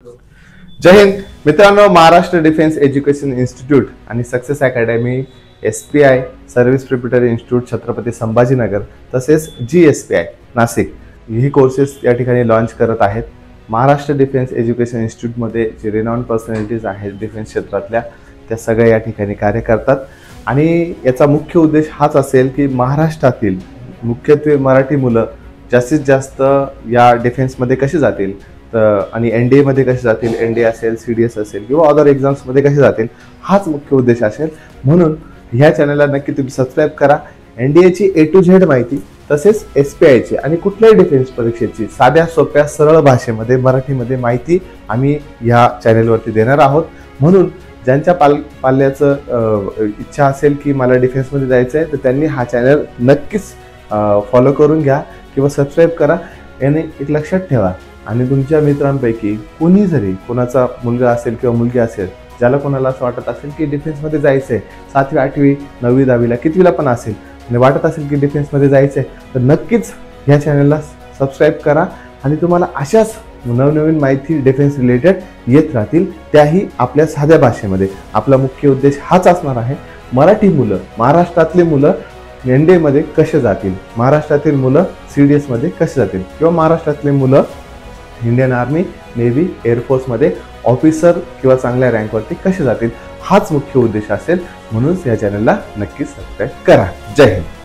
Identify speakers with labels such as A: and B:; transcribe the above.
A: जय हिंद मित्रांनो, Maharashtra defence education institute आणि success academy, SPI service preparatory institute Chhatrapati Sambhajinagar तसेच GSPI नाशिक ही courses या ठिकाणी लॉन्च करत आहेत। महाराष्ट्र डिफेन्स एज्युकेशन इन्स्टिट्यूटमध्ये जे रिनाउंड पर्सनॅलिटीज आहेत डिफेन्स क्षेत्रातल्या त्या सगळ्या या ठिकाणी कार्य करतात आणि याचा मुख्य उद्देश हाच असेल की महाराष्ट्रातील मुख्यत्वे मराठी मुलं जास्तीत जास्त या डिफेन्समध्ये कशी जातील आणि NDA मध्ये कसे जातील, NDA असेल, CDS असेल किंवा अदर एक्झाम्समध्ये कसे जातील, हाच मुख्य उद्देश असेल। म्हणून ह्या चॅनलला नक्की तुम्ही सबस्क्राईब करा। NDA ची A to Z माहिती तसेच SPI ची आणि कुठल्याही डिफेन्स परीक्षेची साध्या सोप्या सरळ भाषेमध्ये मराठीमध्ये माहिती आम्ही या चॅनलवरती देणार आहोत। म्हणून ज्यांच्या पाल्याचं इच्छा असेल की मला डिफेन्समध्ये जायचं आहे तर त्यांनी हा चॅनल नक्कीच फॉलो करून घ्या किंवा सबस्क्राईब करा। याने एक लक्षात ठेवा आणि तुमच्या मित्रांपैकी कोणी जरी कोणाचा मुलगा असेल किंवा मुलगी असेल ज्याला कोणाला असं वाटत असेल की डिफेन्समध्ये जायचं आहे, 7वी 8वी 9वी 10वीला कितवीला पण असेल आणि वाटत असेल की डिफेन्समध्ये जायचं आहे तर नक्कीच ह्या चॅनलला सबस्क्राईब करा आणि तुम्हाला अशाच नवनवीन माहिती डिफेन्स रिलेटेड येत राहतील, त्याही आपल्या साध्या भाषेमध्ये। आपला मुख्य उद्देश हाच असणार आहे, मराठी मुलं, महाराष्ट्रातले मुलं NDA मध्ये कसे जातील, महाराष्ट्रातील मुलं CDS मध्ये कसे जातील किंवा महाराष्ट्रातले मुलं इंडियन आर्मी, नेव्ही, एअरफोर्स मध्ये ऑफिसर किंवा चांगल्या रँकवरती कसे जातील, हाच मुख्य उद्देश असेल। म्हणून या चॅनलला नक्की सबस्क्राईब करा। जय हिंद।